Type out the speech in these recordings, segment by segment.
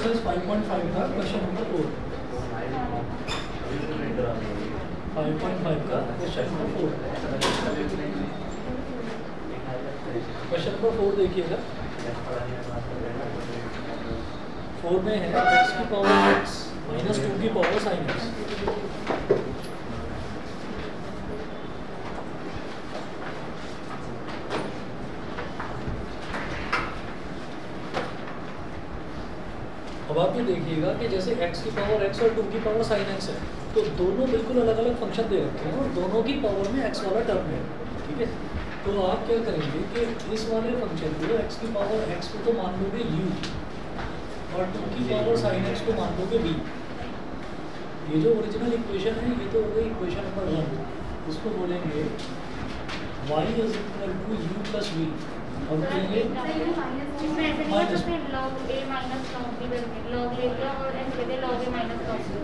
Exercise 5.5 का question number 4, 5.5 का question number 4। Question number 4 देखिएगा। 4 में है x की पावर x माइनस 2 की पावर साइन x। अब आप ये देखिएगा कि जैसे x की पावर x और 2 की पावर साइन x है, तो दोनों बिल्कुल अलग अलग फंक्शन दे रखे हैं और दोनों की पावर में x वाला टर्म है। ठीक है, तो आप क्या करेंगे कि इस वाले फंक्शन को x की पावर x को तो मान लोगे u और 2 की पावर साइन x को मान लोगे v। ये जो ओरिजिनल इक्वेशन है ये तो हो गई इक्वेशन नंबर 1। इसको बोलेंगे y is equal to u plus v। और ये minus log a minus log b करके log ले लिया और ऐसे दे log a minus log b।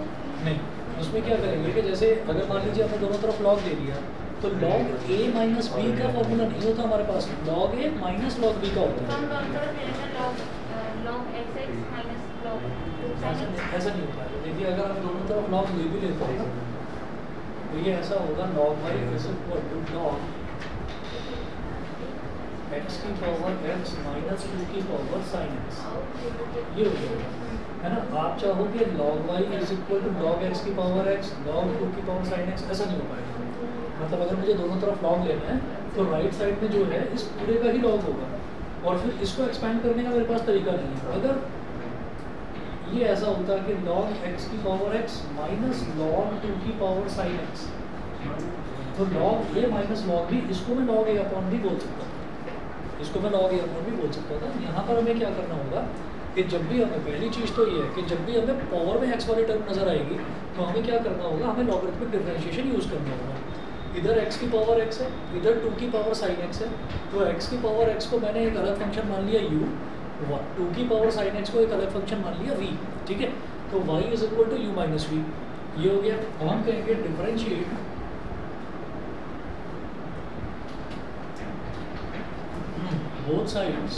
नहीं, उसमें क्या करेंगे कि जैसे अगर मान लीजिए हमने दोनों तरफ log ले लिया तो log a माइनस b का फॉर्मूला नहीं होता हमारे पास, log a minus log b का होता है। log x माइनस log ऐसा नहीं होता है। देखिए अगर हम दोनों तरफ log ले भी लेते हैं तो ये ऐसा होगा log y is equal to log x की पावर x माइनस 2 की पावर साइन x। ये हो जाएगा, है ना। आप चाहोगे log y is equal to log x की पावर x log 2 की पावर साइन x, ऐसा नहीं हो पाएगा। मतलब अगर मुझे दोनों तरफ log लेना है तो राइट साइड में जो है इस पूरे का ही log होगा और फिर इसको एक्सपेंड करने का मेरे पास तरीका नहीं है। अगर ये ऐसा होता है कि log x की पावर x माइनस log 2 की पावर साइन x, तो log a minus log b, इसको मैं log a अपॉन b बोल सकता हूँ, इसको मैं log a अपॉन b बोल सकता था। यहाँ पर हमें क्या करना होगा कि जब भी हमें, पहली चीज़ तो ये है कि जब भी हमें पावर में x वाली टर्म नजर आएगी तो हमें क्या करना होगा, हमें लॉगरिथमिक डिफरेंशिएशन यूज़ करना होगा। इधर x की पावर x है, इधर 2 की पावर साइन x है, तो x की पावर x को मैंने एक अलग फंक्शन मान लिया u, 2 की पावर साइन x को एक अलग फंक्शन मान लिया v। ठीक है, तो y is equal to u minus v। ये हो गया। अब हम कहेंगे differentiate both sides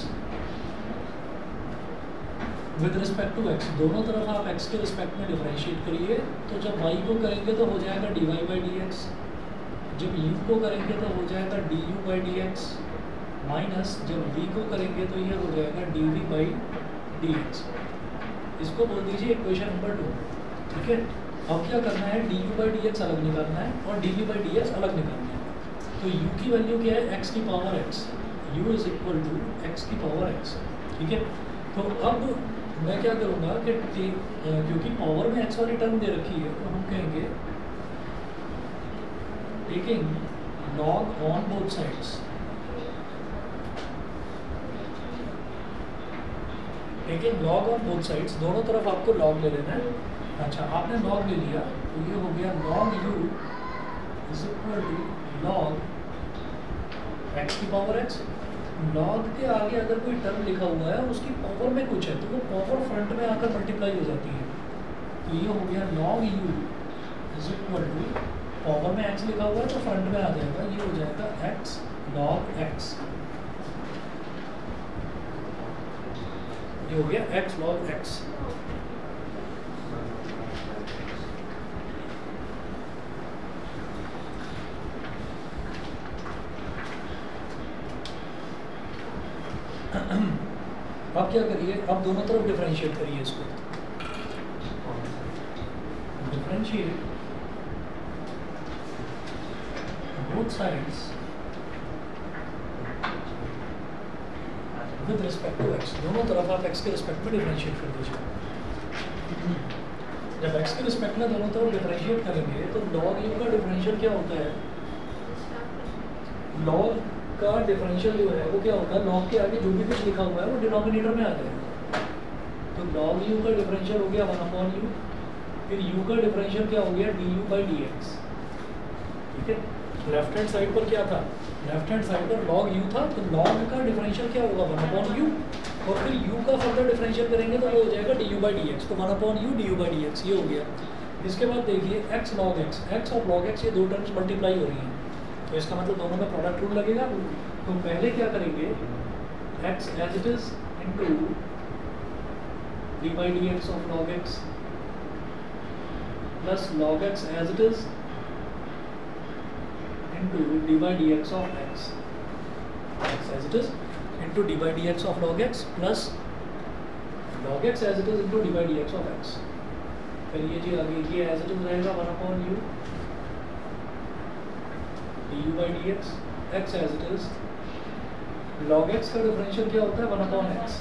with respect to x। दोनों तरफ आप x के रिस्पेक्ट में डिफरेंशिएट करिए, तो जब y को करेंगे तो हो जाएगा dy बाई डी एक्स, जब u को करेंगे तो हो जाएगा du by d x, minus जब v को करेंगे तो ये हो जाएगा dv बाई डी एक्स। इसको बोल दीजिए इक्वेशन नंबर 2। ठीक है, अब क्या करना है, du बाई डी एक्स अलग निकालना है और dv बाई डी एक्स अलग निकालना है। तो u की वैल्यू क्या है, x की power x, u is equal to x की पावर x। ठीक है, तो अब मैं क्या करूँगा कि क्योंकि पावर में x वाली टर्म दे रखी है तो हम कहेंगे taking log on both sides, taking log on both sides, दोनों तरफ आपको log ले लेना है। अच्छा, आपने log ले लिया तो ये हो गया log u is equal to log x की पावर x। log के आगे अगर कोई टर्म लिखा हुआ है और उसकी पावर में कुछ है तो वो पावर फ्रंट में आकर मल्टीप्लाई हो जाती है। तो ये हो गया log u is equal to, power में x लिखा हुआ है तो फ्रंट में आ जाएगा, ये हो जाएगा x log x। ये हो गया x log x। अब क्या करिए, अब दोनों तरफ डिफरेंशिएट करिए इसको। Differentiate both sides with respect to x। दोनों तरफ आप x के रिस्पेक्ट में डिफरेंशिएट कर दीजिए। जब x के रिस्पेक्ट में दोनों तरफ डिफरेंशिएट करेंगे तो log u का डिफरेंशियल क्या होता है, log का डिफरेंशियल जो है वो क्या होगा, log के आगे जो भी कुछ लिखा हुआ है वो डिनोमिनेटर में आ जाएगा। तो log u का डिफरेंशियल हो गया 1 अपॉन u, फिर u का डिफरेंशियल क्या हो गया du बाई डी एक्स। ठीक है, लेफ्ट हैंड साइड पर क्या था, लेफ्ट हैंड साइड पर log u था, तो log का डिफरेंशियल क्या होगा 1 अपॉन u, और फिर u का फर्दर डिफरेंशियल करेंगे तो वो हो जाएगा du बाई डी एक्स। तो 1 upon u du by d x, ये हो गया। इसके बाद देखिए x log x और log x, ये दो टर्म्स मल्टीप्लाई हो रही हैं तो इसका मतलब दोनों में प्रोडक्ट रूल लगेगा। तो पहले क्या करेंगे, x as it is into d by d x of log x plus log x as it is into d by d x of x as it is into d by d x of log x plus log x as it is into d by dx of x। फिर ये जी आगे ये as it is रहेगा 1 upon u du by dx x as it is। log x का differential क्या होता है 1 upon x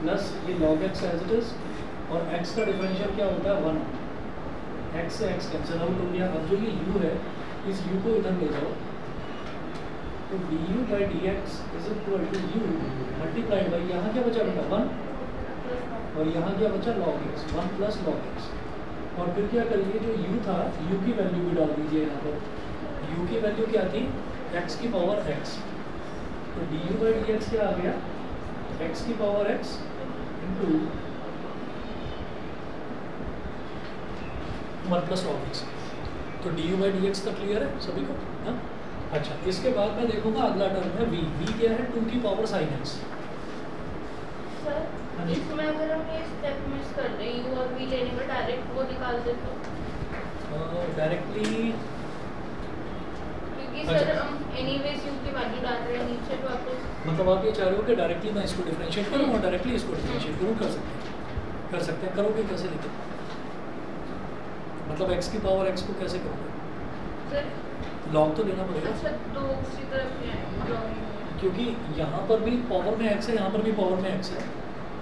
plus ये log x as it is और x का डिफरेंशियल क्या होता है 1। x से x कैंसिल आउट हो गया। अब जो ये u है इस u को इधर ले जाओ तो du by dx is equal to u multiplied by यहाँ क्या बचा बेटा 1 और यहाँ क्या बचा log x 1 plus log x। और फिर क्या करिए जो u था u की वैल्यू भी डाल दीजिए यहाँ पर। u की वैल्यू क्या थी x की पावर x तो du by dx क्या आ गया x की power x into 1 plus log x। तो du by dx का क्लियर है सभी को हाँ? अच्छा इसके बाद मैं देखूंगा अगला टर्म है v क्या है 2 की पावर sin x। इसमें अगर हम ये स्टेप मिस कर रहे हैं u और v लेने पर डायरेक्ट वो निकाल दे तो डायरेक्टली क्योंकि सर हम एनीवेज u की वैल्यू डाल रहे हैं नीचे तो आपको मतलब आप ये चाह रहे हो कि डायरेक्टली मैं इसको डिफरेंशिएट करूँ और डायरेक्टली इसको डिफरेंशिएट करूँ कर सकते हैं करोगे कैसे लेकिन मतलब x की पावर x को कैसे करोगे सर लॉग तो लेना पड़ेगा। अच्छा तो उसी तरफ क्या है क्योंकि यहाँ पर भी पावर में x है यहाँ पर भी पावर में x है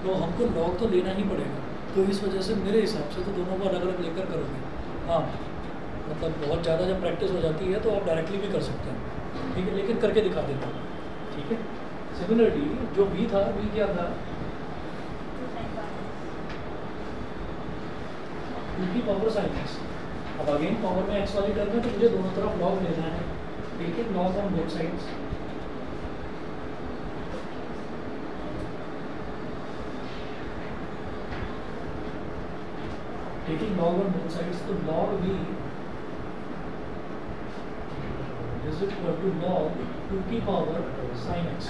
तो हमको लॉग तो लेना ही पड़ेगा। तो इस वजह से मेरे हिसाब से तो दोनों को अलग अलग लेकर करोगे। हाँ मतलब बहुत ज़्यादा जब प्रैक्टिस हो जाती है तो आप डायरेक्टली भी कर सकते हैं ठीक है लेकिन करके दिखा देता हूँ ठीक है। सिमिलरली जो v था v क्या था 2 की पावर sin x। अब अगेन पावर में x वाली टर्म है तो मुझे दोनों तरफ लॉग लेना है लेकिन log on both sides. taking log on both sides तो log v is equal to log 2 की पावर sin x।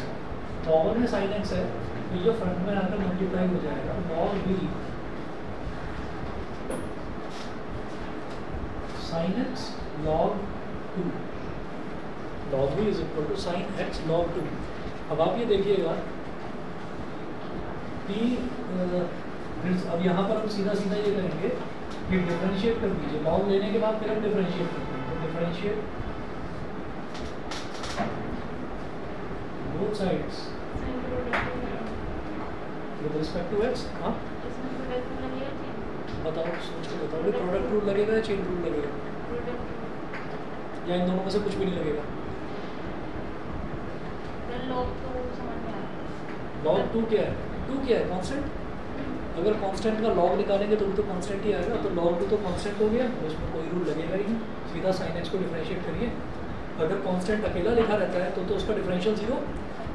पावर में sin x है ये जो फ्रंट में आकर मल्टीप्लाई हो जाएगा log v sin x log 2 log v is equal to sin x log 2। अब आप ये देखिएगा p अब यहाँ पर हम सीधा सीधा ये करेंगे कि डिफरेंशिएट कर दीजिए लॉग लेने के बाद फिर हम डिफरेंशिएट करते हैं। तो differentiate both sides with respect to x। हाँ बताओ सोच के बताओ प्रोडक्ट रूल लगेगा या चेन रूल लगेगा या इन दोनों में से कुछ भी नहीं लगेगा। लॉग 2 क्या है 2 क्या है कांस्टेंट। अगर कांस्टेंट का लॉग निकालेंगे तो कांस्टेंट ही आएगा तो log 2 तो कांस्टेंट हो गया उसमें कोई रूल लगेगा ही नहीं सीधा sin x को डिफरेंशिएट करिए। अगर कांस्टेंट अकेला लिखा रहता है तो उसका डिफरेंशियल 0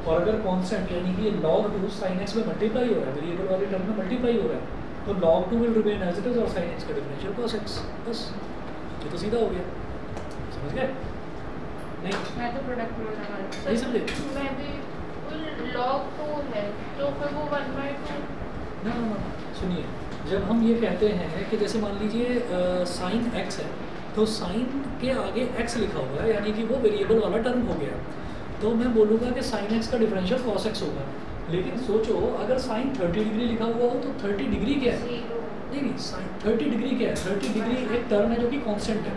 और अगर कांस्टेंट यानी कि log 2 sin x में मल्टीप्लाई हो रहा है वेरिएबल वाली टर्म में मल्टीप्लाई हो रहा है तो log 2 will remain as it is और sin x का डिफरेंशियल cos x बस ये तो सीधा हो गया समझ गए। नहीं मैं तो प्रोडक्ट रूल लगा रही हूं नहीं समझे मैं भी log 2 है तो फिर वो 1/2 ना सुनिए जब हम ये कहते हैं कि जैसे मान लीजिए साइन x है तो साइन के आगे x लिखा हुआ है यानी कि वो वेरिएबल वाला टर्म हो गया तो मैं बोलूँगा कि साइन x का डिफरेंशियल cos x होगा। लेकिन सोचो अगर साइन 30 डिग्री लिखा हुआ हो तो 30 डिग्री क्या है नहीं साइन 30 डिग्री क्या है 30 डिग्री एक टर्म है जो कि कांस्टेंट है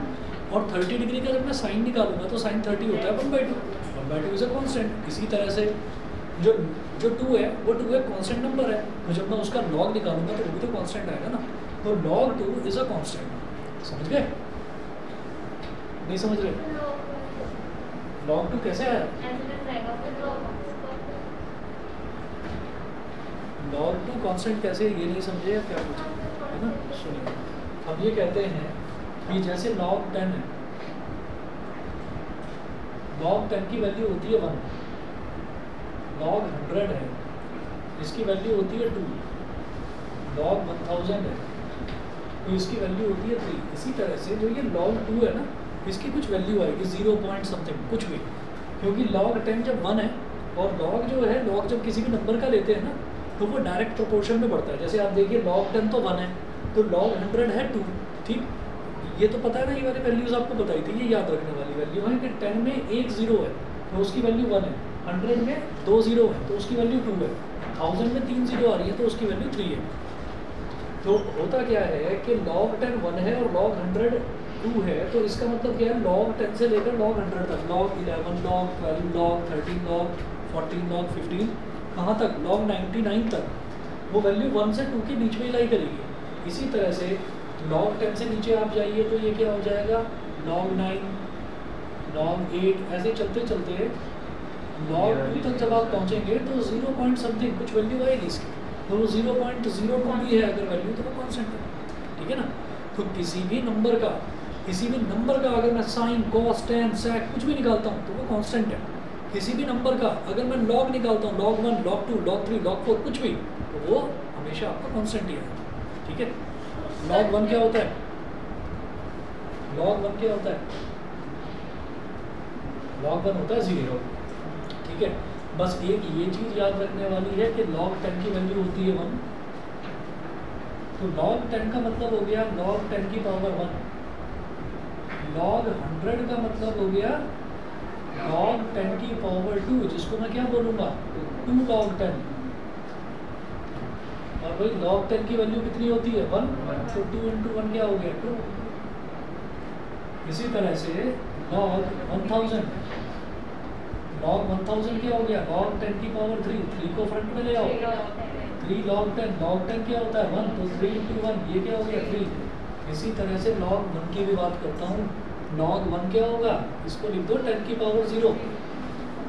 और 30 डिग्री का जब मैं साइन निकालूंगा तो साइन 30 होता है 1/2 इज अ कांस्टेंट। इसी तरह से जो 2 है वो 2 एक कांस्टेंट नंबर है तो जब मैं उसका लॉग निकालूंगा तो वो भी तो कांस्टेंट आएगा ना तो log 2 इज अ कांस्टेंट। समझ गए नहीं समझ रहे log 2 कैसे आया log 2 कांस्टेंट कैसे ये नहीं समझे या क्या कुछ है ना। सुनिए हम ये कहते हैं कि जैसे log 10 है log 10 की वैल्यू होती है 1 log 100 है इसकी वैल्यू होती है 2 log 1000 है तो इसकी वैल्यू होती है 3। इसी तरह से जो ये log 2 है ना इसकी कुछ वैल्यू आएगी 0 पॉइंट समथिंग कुछ भी क्योंकि log 10 जब 1 है और log जो है log जब किसी भी नंबर का लेते हैं ना तो वो डायरेक्ट प्रोपोर्शन में बढ़ता है। जैसे आप देखिए log 10 तो 1 है, तो log 100 है 2, ठीक। ये तो पता है ना, ये वाली वैल्यूज आपको बताई थी, ये याद रखने वाली वैल्यू है कि 10 में एक जीरो है तो उसकी वैल्यू 1 है, 100 में 2 जीरो है तो उसकी वैल्यू 2 है, 1000 में 3 जीरो आ रही है तो उसकी वैल्यू 3 है। तो होता क्या है कि log 10 1 है और log 100 2 है, तो इसका मतलब क्या है, log 10 से लेकर log 100 तक, log 11 log 12 log 13 log 14 log 15 कहाँ तक, log 99 तक, वो वैल्यू 1 से 2 के बीच में ही लाई करेगी। इसी तरह से log 10 से नीचे आप जाइए तो ये क्या हो जाएगा, log 9 log 8, ऐसे चलते चलते log 2 तक जब आप पहुँचेंगे तो 0 पॉइंट समथिंग कुछ वैल्यू आएगी इसकी, तो वो 0.02 भी है अगर वैल्यू तो वो कांस्टेंट है, ठीक है ना। तो किसी भी नंबर का अगर मैं साइन कॉस टेन सेक कुछ भी निकालता हूँ तो वो कांस्टेंट है। किसी भी नंबर का अगर मैं log निकालता हूँ, log 1 log 2 log 3 log 4 कुछ भी, तो वो हमेशा आपका कांस्टेंट ही है, ठीक है। log 1 क्या होता है, log 1 क्या होता है, log 1 होता है 0, ठीक है। बस एक ये चीज याद रखने वाली है कि log 10 की वैल्यू होती है 1, तो log 10 का मतलब हो गया log 10 की पावर 1, log 100 का मतलब हो गया log 10 की पावर 2, जिसको मैं क्या बोलूँगा 2 log 10, और भाई log 10 की वैल्यू कितनी होती है 1, तो 2 × 1 क्या हो गया 2। इसी तरह से log 1000 क्या हो गया, log 10 की पावर 3 को फ्रंट में ले आओ, 3 log 10 क्या होता है 1, तो 3 × 1 ये क्या हो गया 3। इसी तरह से log 1 की भी बात करता हूँ, log 1 क्या होगा, इसको लिख दो 10 की power 0,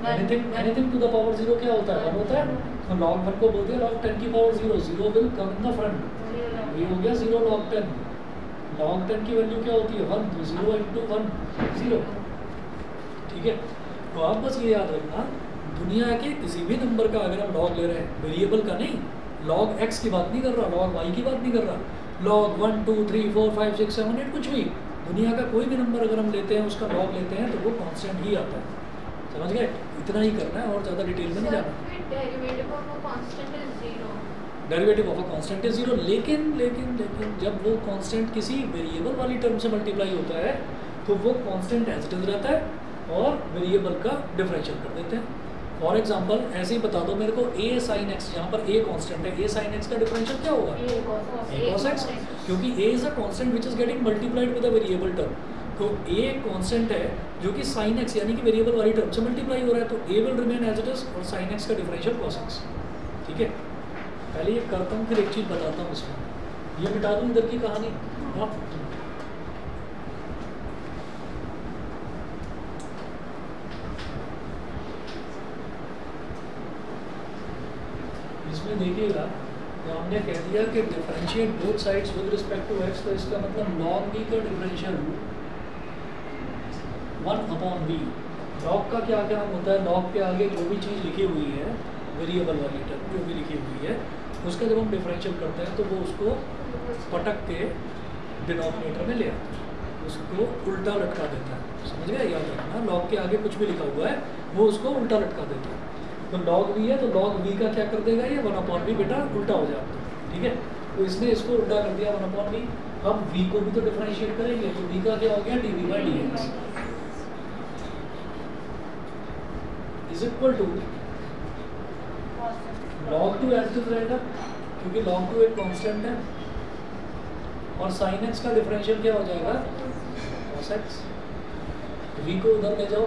anything to the power 0 क्या होता है 1 होता है, तो log 1 को बोलते हैं log 10 की power 0, 0 will come in the front, ये हो गया 0 log 10। log 10 की वैल्यू क्या होती है 1, तो 0 × 1 0, ठीक है। तो आप बस ये याद रखना, दुनिया के किसी भी नंबर का अगर हम log ले रहे हैं, वेरिएबल का नहीं, log x की बात नहीं कर रहा, log y की बात नहीं कर रहा, log 1 2 3 4 5 6 7 8 कुछ भी, दुनिया का कोई भी नंबर अगर हम लेते हैं उसका log लेते हैं तो वो कांस्टेंट ही आता है, समझ गए। इतना ही करना है और ज़्यादा डिटेल में नहीं जाना। Derivative of a constant is 0, derivative of a constant is 0, लेकिन जब वो कांस्टेंट किसी वेरिएबल वाली टर्म से मल्टीप्लाई होता है तो वो कांस्टेंट एज इट इज रहता है और वेरिएबल का डिफरेंशियल कर देते हैं। फॉर एग्जांपल ऐसे ही बता दो मेरे को a sin x, यहाँ पर a कांस्टेंट है, a sin x का डिफरेंशियल क्या होगा a cos x, क्योंकि a is a constant which is getting multiplied with a variable term, तो a कांस्टेंट है जो कि sin x यानी कि वेरिएबल वाली टर्म से मल्टीप्लाई हो रहा है, तो a will remain as it is और sin x का डिफरेंशियल cos x, ठीक है। पहले ये करता हूँ फिर एक चीज़ बताता हूँ इसमें, ये मिटा दूँ इधर की कहानी, हाँ इसमें देखिएगा तो हमने कह दिया कि differentiate both sides with respect to x, तो इसका मतलब log v का डिफरेंशियल 1/v। log का क्या काम होता है, log के आगे जो भी चीज़ लिखी हुई है वेरिएबल वाली टर्म जो भी लिखी हुई है उसका जब हम डिफरेंशियल करते हैं तो वो उसको पटक के डिनोमिनेटर में ले आता है, उसको उल्टा लटका देता है, समझ गए। याद रखना log के आगे कुछ भी लिखा हुआ है वो उसको उल्टा लटका देता है, तो log v है तो log v का क्या कर देगा ये 1/v बेटा उल्टा हो जाता है, ठीक है। तो इसने इसको उल्टा कर दिया 1/v, अब v को भी तो डिफरेंशिएट करेंगे, तो v का क्या हो गया dv/dx is equal to log 2 as it रहेगा क्योंकि log 2 एक कांस्टेंट है, और sin x का डिफरेंशियल क्या हो जाएगा cos x, v को उधर ले जाओ,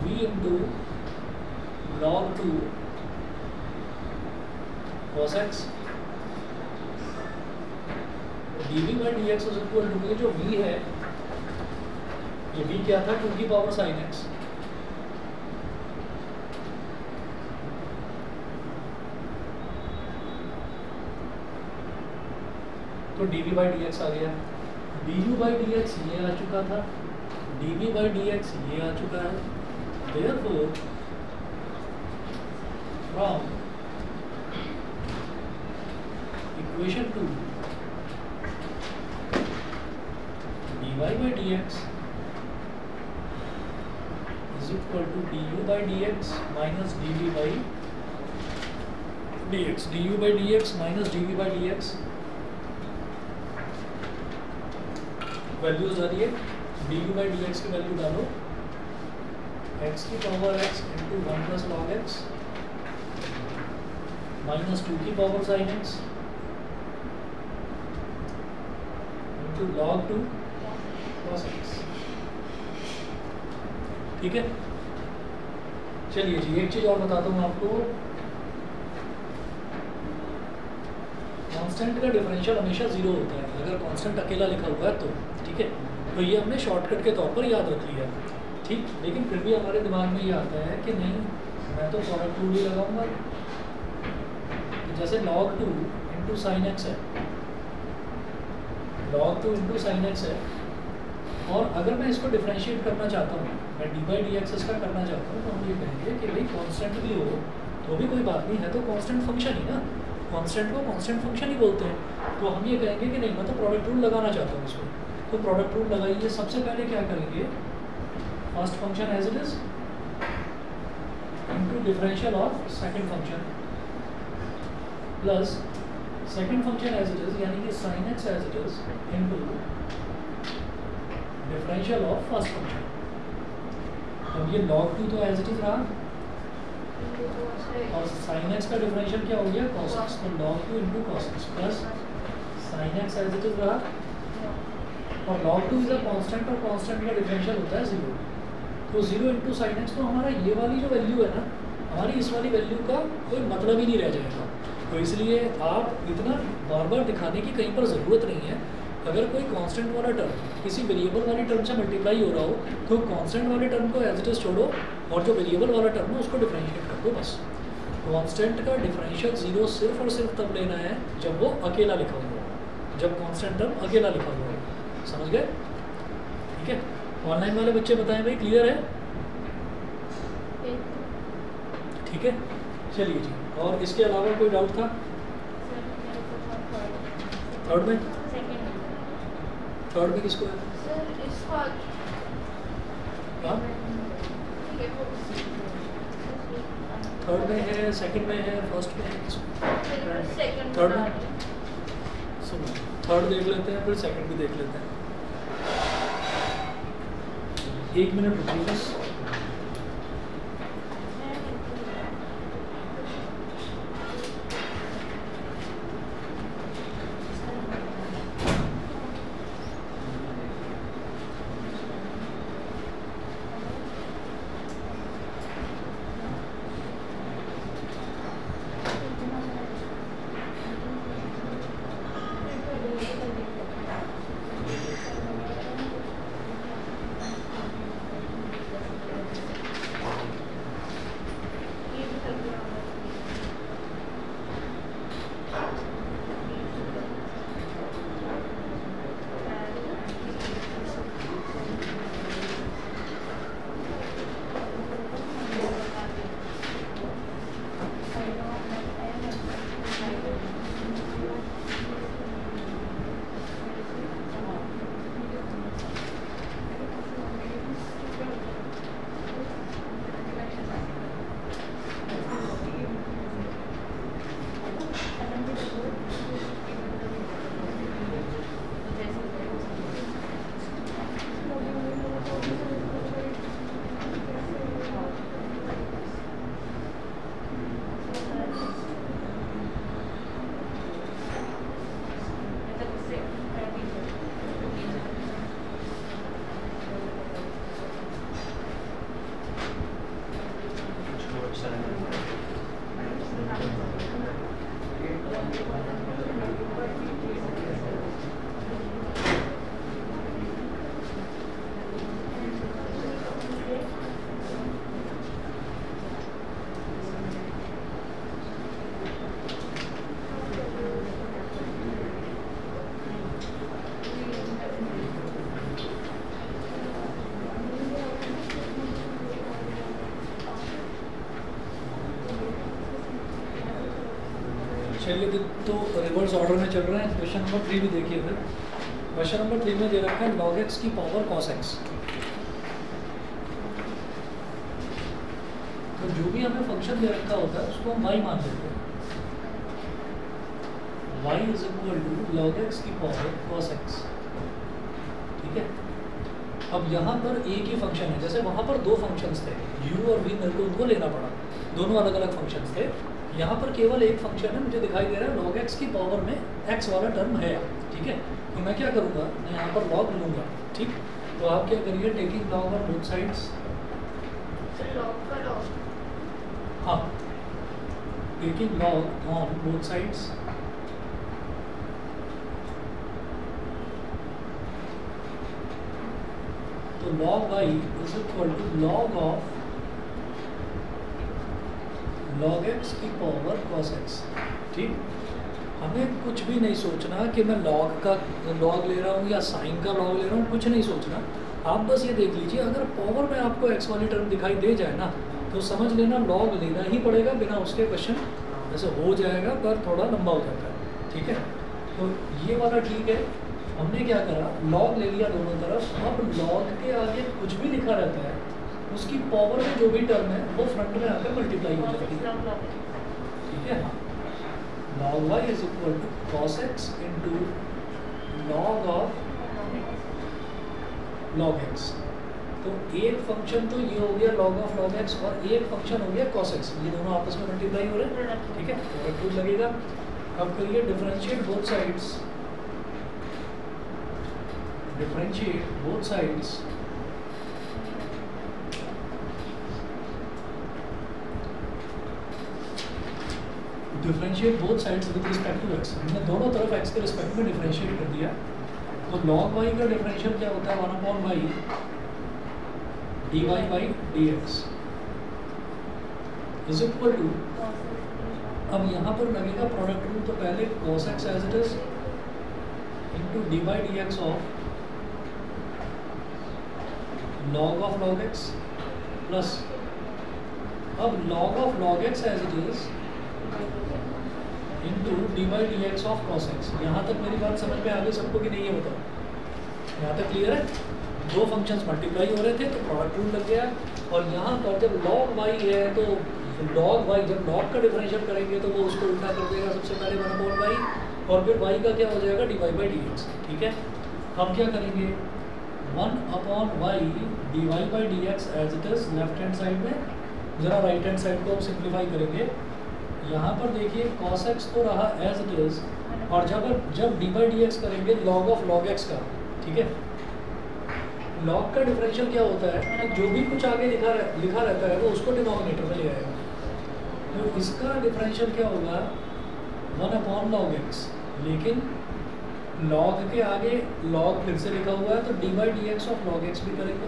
v into log 2 cos x dv/dx is equal to, ये जो v है ये v क्या था 2 की पावर sin x, तो dv/dx आ गया, du/dx ये आ चुका था, dv/dx ये आ चुका है, therefore from equation 2 dy/dx is equal to d u by d x minus d v by d x, d u by d x minus d v by d x. Values डालिए, d u by d x की value डालो, x की power x into one plus log x minus 2 की power sine x into log 2 cos x. ठीक है, चलिए जी एक चीज और बताता हूँ आपको, कांस्टेंट का डिफरेंशियल हमेशा जीरो होता है अगर कांस्टेंट अकेला लिखा हुआ है तो। ठीक है, तो ये हमने शॉर्टकट के तौर पर याद रख लिया। ठीक, लेकिन फिर भी हमारे दिमाग में ये आता है कि नहीं मैं तो प्रोडक्ट रूल ही लगाऊंगा। तो जैसे log 2 इंटू साइन एक्स है, log 2 इंटू साइन एक्स है, और अगर मैं इसको डिफरेंशिएट करना चाहता हूँ, मैं डी बाई डी एक्स इसका करना चाहता हूँ, तो हम ये कहेंगे कि भाई कांस्टेंट भी हो तो भी कोई बात नहीं है, तो कांस्टेंट फंक्शन ही ना, कांस्टेंट को कांस्टेंट फंक्शन ही बोलते हैं। तो हम ये कहेंगे कि नहीं मैं तो प्रोडक्ट रूल लगाना चाहता हूँ इसको, तो प्रोडक्ट रूल लगाइए। सबसे पहले क्या करेंगे, first function as it is into differential of second function plus second function as it is, यानी कि sine x as it is into differential of first function. अब ये log 2 तो एज इट इज रहा, और साइन एक्स का differential क्या हो गया cos x, तो log 2 into cos x plus sine x as it is रहा, और log 2 इज अ कांस्टेंट और कांस्टेंट का डिफरेंशियल होता है 0, तो 0 इंटू साइन एक्स। तो हमारा ये वाली जो वैल्यू है ना, हमारी इस वाली वैल्यू का कोई मतलब ही नहीं रह जाएगा। तो इसलिए आप इतना बार बार दिखाने की कहीं पर ज़रूरत नहीं है। अगर कोई कांस्टेंट वाला टर्म किसी वेरिएबल वाली टर्म से मल्टीप्लाई हो रहा हो, तो कांस्टेंट वाले टर्म को एज इट इज छोड़ो और जो वेरिएबल वाला टर्म है उसको डिफरेंशिएट कर दो बस। कांस्टेंट का डिफरेंशियल 0 सिर्फ और सिर्फ तब लेना है जब वो अकेला लिखा हुआ हो, जब कांस्टेंट टर्म अकेला लिखा हुआ हो। समझ गए? ठीक है, ऑनलाइन वाले बच्चे बताएं भाई, क्लियर है? ठीक है, चलिए जी। और इसके अलावा कोई डाउट था? थर्ड में, थर्ड में किसको है? हाँ, थर्ड में है, सेकंड में है, फर्स्ट में है? थर्ड में। सुनो, थर्ड देख लेते हैं फिर सेकंड भी देख लेते हैं। 1 मिनट रुकिए बस। चलिए तो रिवर्स ऑर्डर में चल रहे हैं। क्वेश्चन नंबर 3 भी देखिए फिर। क्वेश्चन नंबर 3 में दे रखा है log x की पावर cos x। जो भी हमें फंक्शन दे रखा होता है उसको हम y मान लेते हैं। y is equal to log x की पावर cos x, ठीक है। अब यहाँ पर एक ही फंक्शन है, जैसे वहाँ पर दो फंक्शंस थे u और v, मेरे को उनको लेना पड़ा, दोनों अलग अलग फंक्शंस थे। यहाँ पर केवल एक फंक्शन है, मुझे दिखाई दे रहा है log x की पावर में x वाला टर्म है, ठीक है। तो मैं क्या करूँगा, मैं यहाँ पर log लूँगा, ठीक। तो आप क्या करिए, taking log on both sides, हाँ, taking log on both sides, तो log y is equal to log of log x की पावर cos x, ठीक। हमें कुछ भी नहीं सोचना कि मैं log का log ले रहा हूँ या sin का log ले रहा हूँ, कुछ नहीं सोचना। आप बस ये देख लीजिए, अगर पावर में आपको x वाली टर्म दिखाई दे जाए ना, तो समझ लेना log लेना ही पड़ेगा, बिना उसके क्वेश्चन वैसे हो जाएगा पर थोड़ा लंबा हो जाता है, ठीक है। तो ये वाला ठीक है, हमने क्या करा, log ले लिया दोनों तरफ। अब log के आगे कुछ भी लिखा रहता है, उसकी पावर में जो भी टर्म है वो फ्रंट में आकर मल्टीप्लाई हो जाती है, ठीक है। log y is equal to cos x into log of log x। तो एक फंक्शन तो ये हो गया log ऑफ log x और एक फंक्शन हो गया cos x, ये दोनों आपस में मल्टीप्लाई हो रहे हैं, ठीक है। प्रोडक्ट रूल लगेगा। अब करिए differentiate both sides, differentiate both sides differentiate both sides with respect to x। हमने दोनों तरफ x के रिस्पेक्ट में डिफरेंशिएट कर दिया। तो log y का डिफरेंशियल क्या होता है, 1/y dy by dx is equal to, अब यहाँ पर लगेगा प्रोडक्ट रूल, तो पहले cos x as it is into dy dx of log x plus, अब log x as it is into d by d x of cos x। यहाँ तक मेरी बात समझ में आ गई सबको कि नहीं है, बताओ, यहाँ तक क्लियर है। दो फंक्शंस मल्टीप्लाई हो रहे थे तो प्रोडक्ट रूल लग गया, और यहाँ पर जब log y है तो log y, जब log का डिफरेंशियल करेंगे तो वो उसको उल्टा कर देगा, सबसे पहले 1/y, और फिर y का क्या हो जाएगा, डी बाई डी एक्स, ठीक है। हम क्या करेंगे, 1/y d by d x as it is left hand side में, जरा राइट हैंड साइड को हम सिंप्लीफाई करेंगे। यहाँ पर देखिए cos x तो रहा एज इट इज, और जब डी बाई डी एक्स करेंगे log ऑफ log x का, ठीक है। log का डिफरेंशियल क्या होता है कि जो भी कुछ आगे लिखा रहता है वो उसको डिनोमिनेटर में ले आएगा। तो इसका डिफरेंशियल क्या होगा, 1/log x, लेकिन log के आगे log फिर से लिखा हुआ है तो D by d x of log x भी करेंगे।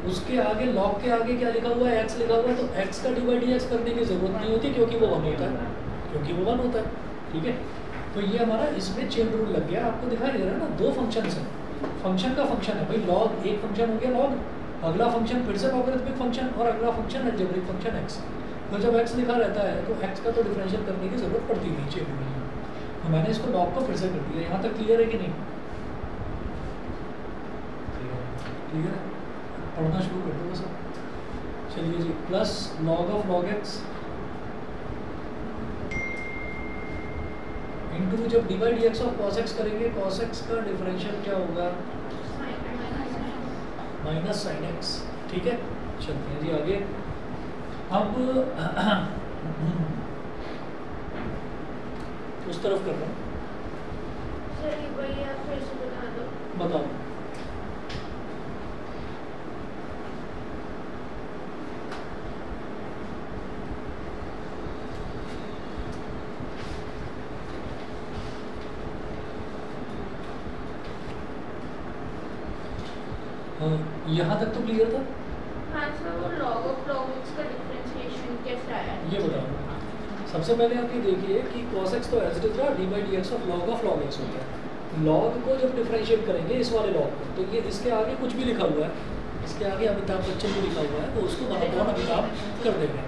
उसके आगे log के आगे क्या लिखा हुआ है, x लिखा हुआ है, तो x का डी बाई डी एक्स करने की जरूरत नहीं होती क्योंकि वो 1 होता है, ठीक है। तो ये हमारा इसमें चेन रूल लग गया। आपको दिखाई दे रहा है ना, दो फंक्शन है, फंक्शन का फंक्शन है भाई log, एक फंक्शन हो गया log, अगला फंक्शन फिर से लॉगरिथमिक फंक्शन, और अगला फंक्शन अलजेब्रिक फंक्शन x। तो जब x लिखा रहता है तो x का तो डिफरेंशियल करने की जरूरत पड़ती नहीं चेन रूल में, तो मैंने इसको log को फिर से कर दिया। यहाँ तक क्लियर है कि नहीं, क्लियर है, पढ़ना शुरू कर दो बस। चलिए जी, plus log of log x into, जब d by d x of cos x करेंगे, cos x का डिफरेंशियल क्या होगा, माइनस sin x, ठीक है। चलते हैं जी आगे। अब उस तरफ कर रहा हूँ, बताओ। यहाँ तक तो क्लियर था। हाँ सर, वो log ऑफ log x का डिफरेंशिएशन कैसे आया, ये बताओ। सबसे पहले आप ये देखिए कि cos x तो एज इट इज रहा, D by d x of log x होता है। log को जब डिफरेंशिएट करेंगे इस वाले log को, तो ये इसके आगे कुछ भी लिखा हुआ है, इसके आगे अमिताभ बच्चन भी लिखा हुआ है, तो उसको 1/log अमिताभ कर देंगे।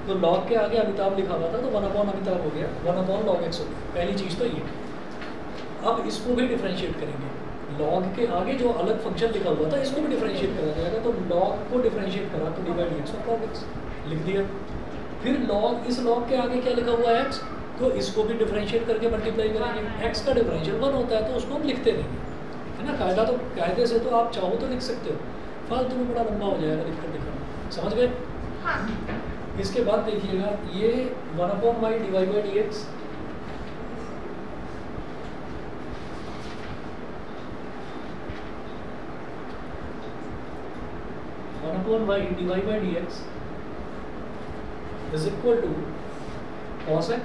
तो log के आगे अमिताभ लिखा हुआ था तो 1/log अमिताभ हो गया, 1/log x हो गया। पहली चीज़ तो ये। अब इसको भी डिफरेंशिएट करेंगे, लॉग के आगे जो अलग फंक्शन लिखा हुआ था इसको भी डिफरेंशिएट करा जाएगा, तो लॉग को डिफरेंशिएट करा तो divide x of log x लिख दिया। फिर लॉग, इस लॉग के आगे क्या लिखा हुआ है एक्स, तो इसको भी डिफरेंशिएट करके मल्टीप्लाई करेंगे। एक्स का डिफरेंशियल 1 होता है तो उसको हम लिखते नहीं है ना, कायदा तो कायदे से तो आप चाहो तो लिख सकते हो, फालतू में बड़ा लंबा हो जाएगा लिखकर लिखना, समझ गए? हाँ। इसके बाद देखिएगा ये 1/y divide by dx, y divide by dx is equal to cos x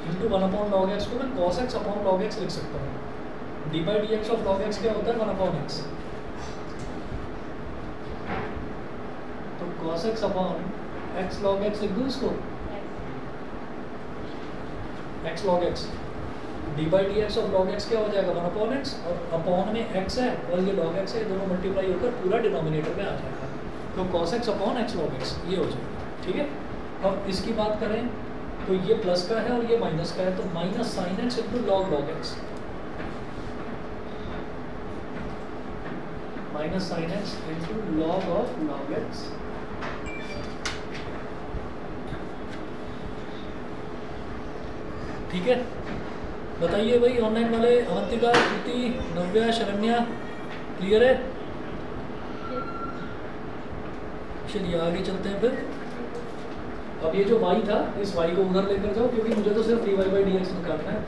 into 1/log x को मैं cos x upon log x लिख सकता हूँ। D by d x of log x क्या होता है 1/x, तो cos x upon x log x लिख दूँ इसको, x log x d by d x of log x क्या हो जाएगा 1/x, और अपॉन में x है और ये log x है, दोनों मल्टीप्लाई होकर पूरा डिनोमिनेटर में आ जाएगा, तो cos x upon x log x ये हो जाएगा। ठीक है, अब इसकी बात करें तो ये प्लस का है और ये माइनस का है, तो minus sign x into log x, minus sign x into log x। ठीक है, बताइए भाई ऑनलाइन वाले, अवंतिका, कृति, नव्या, शरण्या, क्लियर है? चलिए आगे चलते हैं फिर। अब ये जो y था इस y को उधर लेकर जाओ, क्योंकि मुझे तो सिर्फ dy बाई डी एक्स निकालना है,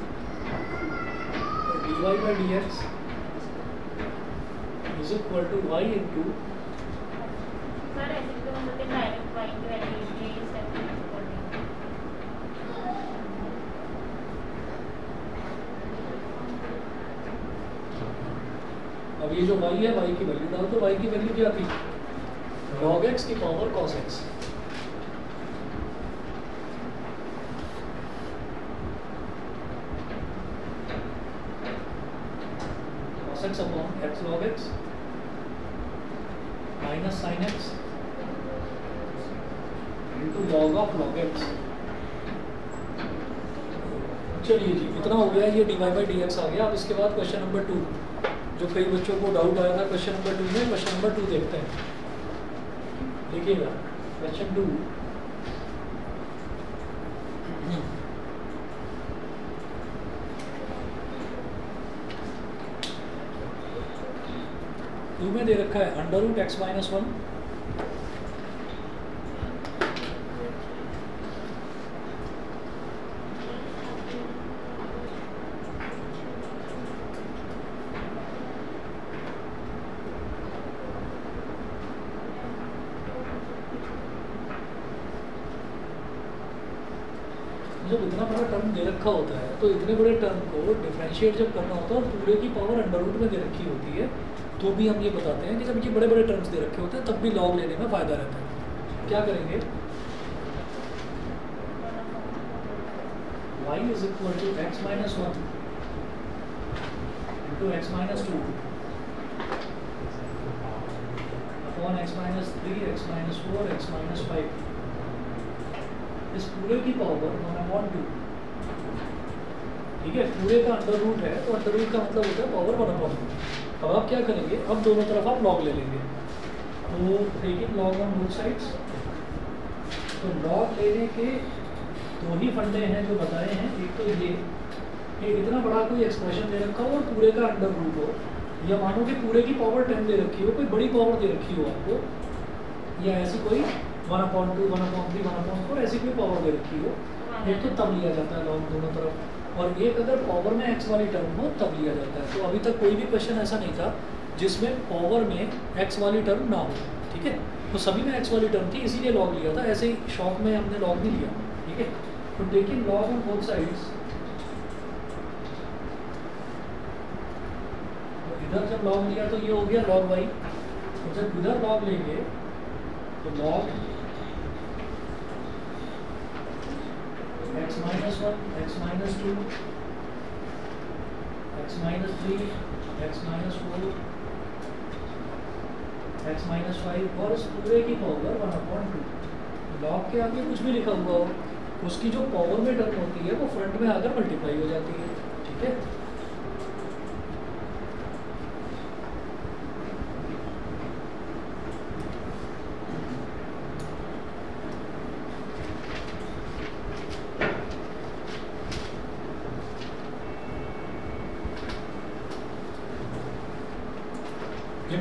तो dy by d x is equal to y into, sir ऐसे तो हम लोग डायरेक्ट y की वैल्यू ये स्टेप कर देंगे। अब ये जो y है y की वैल्यू डाल दो, y की वैल्यू क्या थी log x की power cos x, cos x upon x log x minus sine x into log x। चलिए जी इतना हो गया, ये dy बाई डी एक्स आ गया। अब इसके बाद क्वेश्चन नंबर 2, जो कई बच्चों को डाउट आया था क्वेश्चन नंबर 2 में, क्वेश्चन नंबर 2 देखते हैं। देखिएगा क्वेश्चन 2, में दे रखा है अंडर रूट x माइनस 1 जब इतना बड़ा टर्म दे रखा होता है तो इतने बड़े टर्म को डिफरेंशिएट जब करना होता है और पूरे की पावर अंडर रूट में दे रखी होती है, तो भी हम ये बताते हैं कि जब ये बड़े बड़े टर्म्स दे रखे होते हैं तब भी लॉग लेने में फ़ायदा रहता है। क्या करेंगे, y is equal to x minus 1 into x minus 2 upon x minus 3, x minus 4, x minus 5, इस पूरे की पावर 1/2। ठीक है, पूरे का अंडर रूट है तो अंडर रूट का मतलब होता है पावर 1/2। अब आप क्या करेंगे, अब दोनों तरफ आप लॉग ले लेंगे, तो taking log on both sides. तो लॉग लेने के दो ही फंडे हैं जो बताए हैं, एक तो ये कि इतना बड़ा कोई एक्सप्रेशन दे रखा हो और पूरे का अंडर रूट हो, या मानो कि पूरे की पावर 10 दे रखी हो, कोई बड़ी पावर दे रखी हो आपको, या ऐसी कोई 1/2, 1/3, 1/4 ऐसी कोई पावर दे रखी हो, एक तो तब लिया जाता है लॉग दोनों तरफ, और एक अगर पावर में x वाली टर्म हो तब लिया जाता है। तो अभी तक कोई भी क्वेश्चन ऐसा नहीं था जिसमें पावर में x वाली टर्म ना हो। ठीक है, तो सभी में x वाली टर्म थी इसीलिए लॉग लिया था, ऐसे ही शॉर्ट में हमने लॉग नहीं लिया। ठीक है, तो taking log on both sides, इधर जब लॉग लिया तो ये हो गया log y, तो जब इधर लॉग लेंगे तो log x minus 1, x minus 2, x minus 3, x minus 4, x minus 5 और इस पूरे की पावर 1/2। लॉग के आगे कुछ भी लिखा हुआ हो, उसकी जो पावर में टर्म होती है वो फ्रंट में आकर मल्टीप्लाई हो जाती है। ठीक है,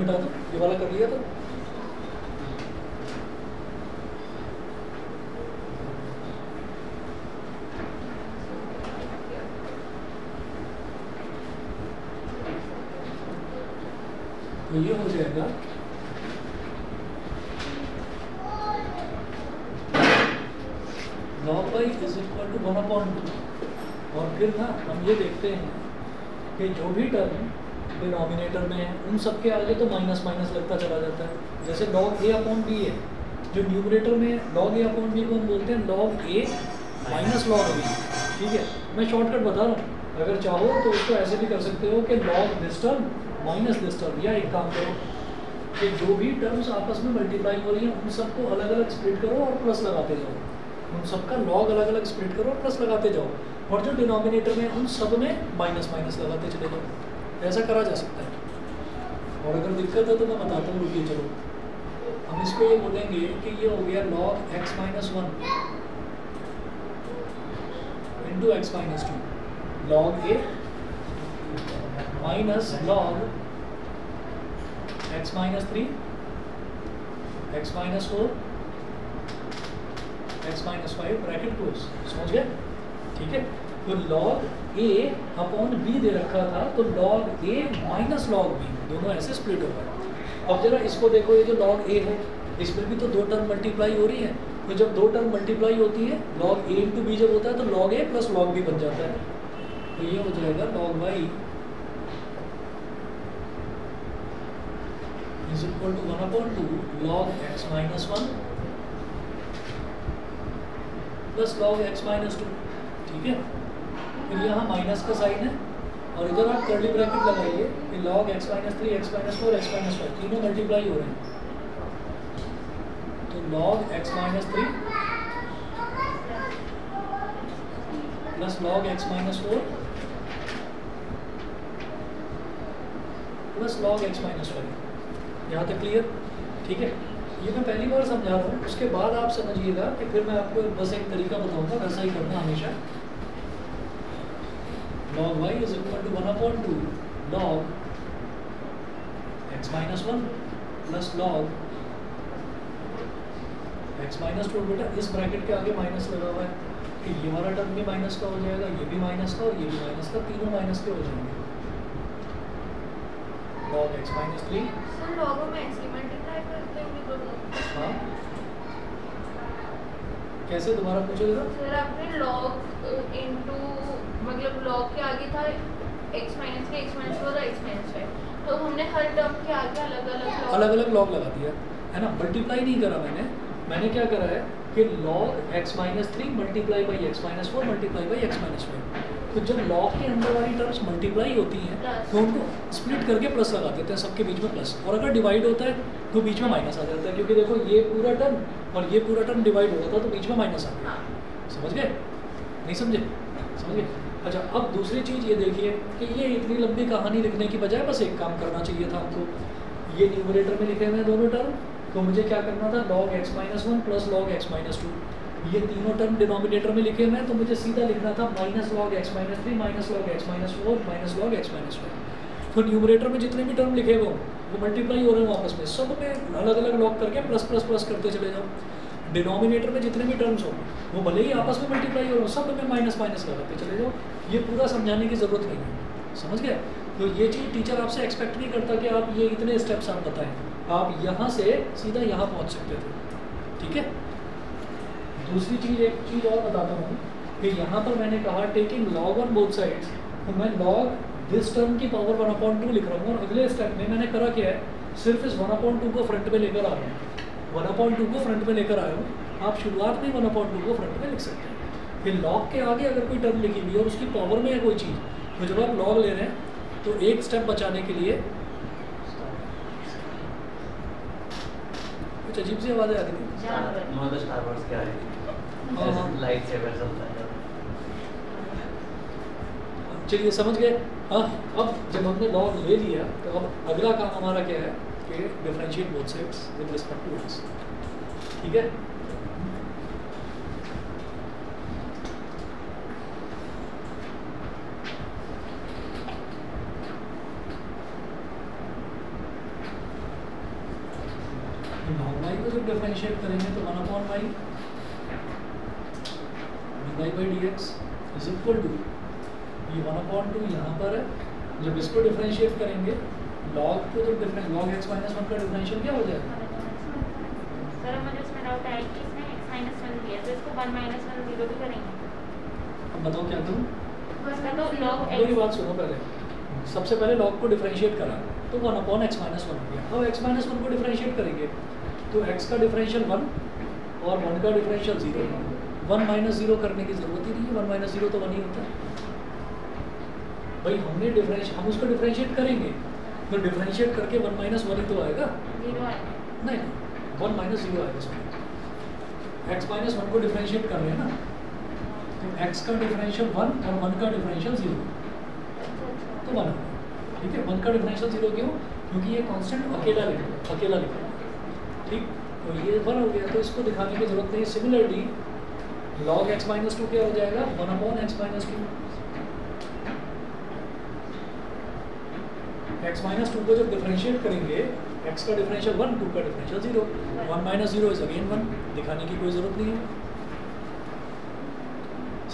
मिटा दो, ये वाला कर लिया तो ये हो जाएगा log y is equal to 1/2। और फिर ना हम ये देखते हैं कि जो भी टर्म डिनोमिनेटर में है उन सब के आगे तो माइनस माइनस लगता चला जाता है। जैसे log a अपॉन b है, जो न्यूमरेटर में log a अपॉन b को हम बोलते हैं log a minus log b। ठीक है, मैं शॉर्टकट बता रहा हूँ, अगर चाहो तो इसको ऐसे भी कर सकते हो कि log this term minus this term, या एक काम करो कि जो भी टर्म्स आपस में मल्टीप्लाई हो रही हैं उन सबको अलग अलग स्प्लिट करो और प्लस लगाते जाओ, उन सबका log अलग अलग स्प्लिट करो और प्लस लगाते जाओ, और जो डिनोमिनेटर में उन सब में माइनस माइनस लगाते चले जाओ। ऐसा करा जा सकता है। और अगर दिक्कत है तो मैं बताता हूँ, रुकिए चलो। हम इसको ये बोलेंगे कि ये हो गया log x minus 1 into x minus 2 log a minus log x minus 3 x minus 4 x minus 5 bracket close. समझ गए? ठीक है, तो log a अपॉन b दे रखा था, तो log a minus log b दोनों ऐसे स्प्लिट हो गए। अब जरा इसको देखो, ये जो log a है इसमें भी तो दो टर्म मल्टीप्लाई हो रही है, तो जब दो टर्म मल्टीप्लाई होती है log a इंटू b जब होता है तो log a plus log b बन जाता है। तो ये हो जाएगा log y is equal to 1/2 log x minus 1 plus log x minus 2। ठीक है, फिर यहाँ माइनस का साइन है और इधर आप कर्ली ब्रैकेट लगाइए कि log x minus 3 x minus 4 x minus 5 तीनों मल्टीप्लाई हो रहे हैं, तो log x minus 3 plus log x minus 4 plus log x minus 5। यहाँ तक क्लियर? ठीक है, ये मैं पहली बार समझा रहा हूँ, उसके बाद आप समझिएगा कि फिर मैं आपको बस एक तरीका बताऊंगा, वैसा ही करना हमेशा। log y is equal to 1/2 log x minus 1 plus log x minus 2। बेटा इस ब्रैकेट के आगे माइनस लगा हुआ है कि ये वाला टर्म भी माइनस का हो जाएगा, ये भी माइनस का और ये भी माइनस का, तीनों माइनस के हो जाएंगे। log x minus 3 sir log में ऐसे मल्टीप्लाई करते हैं दोनों। हाँ, कैसे दोबारा पूछो जरा। सर आपने log इनटू मतलब log के आगे था x माइनस 3 x माइनस 4 और x माइनस 5, तो हमने हर टर्म के आगे अलग अलग log लगा दिया है ना, मल्टीप्लाई नहीं करा मैंने क्या करा है कि log x minus 3 multiply by x minus 4 multiply by x minus 5। तो जब log के अंदर वाली टर्म्स मल्टीप्लाई होती हैं तो उनको स्प्लिट करके प्लस लगा देते हैं, सबके बीच में प्लस, और अगर डिवाइड होता है तो बीच में माइनस आ जाता है, क्योंकि देखो ये पूरा टर्म और ये पूरा टर्म डिवाइड होता था तो बीच में माइनस आ गया। समझ गए? नहीं समझे? समझ गए? अच्छा, अब दूसरी चीज़ ये देखिए कि ये इतनी लंबी कहानी लिखने की बजाय बस एक काम करना चाहिए था हमको। ये न्यूमरेटर में लिखे हुए हैं दोनों टर्म, तो मुझे क्या करना था, log x minus 1 plus log x minus 2। ये तीनों टर्म डिनोमिनेटर में लिखे हुए हैं, तो मुझे सीधा लिखना था minus log x minus 3 minus log x minus 4 minus log x minus 5। तो न्यूमरेटर में जितने भी टर्म लिखे हुए वो मल्टीप्लाई हो रहे हैं आपस में, सब में अलग अलग लॉग करके प्लस प्लस प्लस करते चले जाओ। डिनोमिनेटर में जितने भी टर्म्स हो वो भले ही आपस में मल्टीप्लाई हो रहे हो, सब में माइनस माइनस लगाते चले जाओ। ये पूरा समझाने की ज़रूरत नहीं है, समझ गए? तो ये चीज़ टीचर आपसे एक्सपेक्ट नहीं करता कि आप ये इतने स्टेप्स आप बताएं, आप यहाँ से सीधा यहाँ पहुँच सकते थे। ठीक है, दूसरी चीज़ एक चीज़ और बताता हूँ कि यहाँ पर मैंने कहा taking log on both sides, तो मैं log दिस टर्म की पावर 1/2 लिख रहा हूँ, और अगले स्टेप में मैंने करा क्या है, सिर्फ इस 1/2 को फ्रंट में लेकर आ रहा हूँ, 1/2 को फ्रंट में लेकर आया हूँ। आप शुरुआत में 1/2 को फ्रंट में लिख सकते हैं, फिर log के आगे अगर कोई टर्म लिखी हुई है और उसकी पावर में है कोई चीज़, तो जब आप log ले रहे हैं तो एक स्टेप बचाने के लिए कुछ अजीब सी आवाज़ें आ रही थी। लाइट सेवर चलता है। चलिए समझ गए। हाँ, अब जब हमने log ले लिया तो अब अगला काम हमारा क्या है कि differentiate both sides with respect to x। ठीक है, को जब डिफरेंशिएट करेंगे तो 1 upon y dy by d x is equal to ये 1 अपॉन 2 यहाँ पर है। जब इसको डिफरेंशिएट करेंगे लॉग को जब लॉग x माइनस 1 का डिफरेंशियल क्या हो जाएगा? सर मुझे उसमें डाउट है कि इसमें x माइनस 1 दिया तो इसको 1 माइनस 1 0 भी करेंगे। अब बताओ क्या करूँ? इसका तो log मेरी x बात सुनो पहले। सबसे पहले लॉग को डिफरेंशिएट करा तो 1 अपॉन x माइनस 1 हो गया। अब x माइनस 1 को डिफरेंशिएट करेंगे तो x का डिफरेंशियल 1 और 1 का डिफरेंशियल 0। 1 माइनस 0 करने की जरूरत ही नहीं है, 1 माइनस 0 तो 1 ही होता है भाई। हमने डिफरेंशिएट हम उसको डिफरेंशिएट करेंगे तो डिफरेंशिएट करके 1 माइनस 1 ही तो आएगा। 0 आएगा। नहीं 1 माइनस 0 आएगा इसमें। x माइनस 1 को डिफरेंशिएट कर रहे हैं ना तो x का डिफरेंशियल 1 और 1 का डिफरेंशियल 0 तो 1 ठीक है। 1 का डिफरेंशियल 0 क्यों? क्योंकि ये कांस्टेंट अकेला लिखा ठीक। तो ये 1 हो गया तो इसको दिखाने की जरूरत नहीं। सिमिलरली log x माइनस 2 क्या हो जाएगा? 1 upon x minus 2। x minus 2 को जब डिफरेंशिएट करेंगे x का डिफरेंशियल 1 2 का डिफरेंशियल 0 1 माइनस 0 इज अगेन 1 दिखाने की कोई जरूरत नहीं है।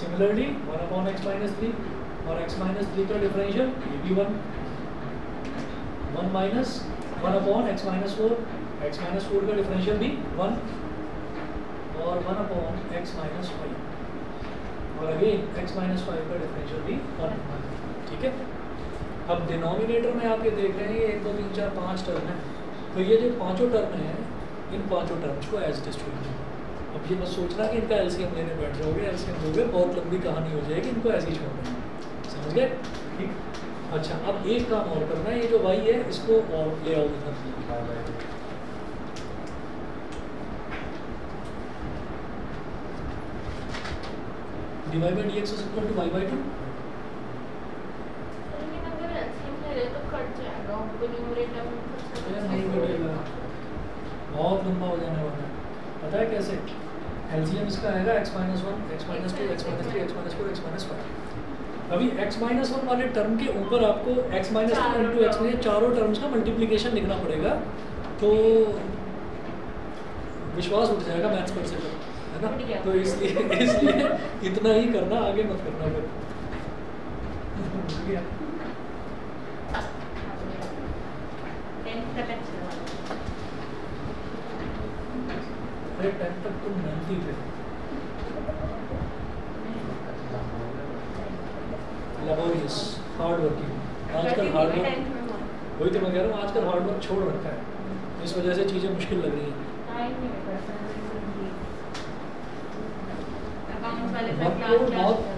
सिमिलरली 1 अपॉन x माइनस 3 और x माइनस 3 का डिफरेंशियल ये भी 1 minus 1 upon x minus 4 x minus 4 का डिफरेंशियल भी 1 और 1 अपॉन x माइनस 5 और अगेन x माइनस 5 का डिफरेंशियल भी 1 ठीक है। अब डिनोमिनेटर में आप ये देख रहे हैं ये 1 2 3 4 5 टर्म है तो ये जो पांचों टर्म हैं इन पांचों टर्म्स को एज डिस्ट्रीब्यूट। अब ये बस सोचना कि इनका एलसीएम लेने बैठ जाओगे, एलसीएम दोगे बहुत लंबी कहानी हो जाएगी, इनको ऐसे ही छोड़ देना। समझ गए? ठीक। अच्छा अब एक काम और करना है, ये जो y है इसको और ले आओ इधर। dy by dx is equal to y by 2। नहीं बढ़ेगा, बहुत लंबा हो जाने वाला है। पता है कैसे? एलसीएम इसका आएगा x minus 1 x minus 2 x minus 3 x minus 4 x minus 5। अभी x माइनस 1 वाले टर्म के ऊपर आपको x माइनस 2 इंटू एक्स में चारों टर्म्स का मल्टीप्लिकेशन लिखना पड़ेगा तो विश्वास उठ जाएगा मैथ्स पर से है ना। तो इसलिए इतना ही करना, आगे मत करना फिर। अरे 10 तक तुम मेहनती थे, लेबोरियस हार्ड वर्किंग। आजकल हार्ड वर्क, वही तो मैं कह रहा हूँ, आजकल हार्ड वर्क छोड़ रखा है, इस वजह से चीज़ें मुश्किल लग रही हैं।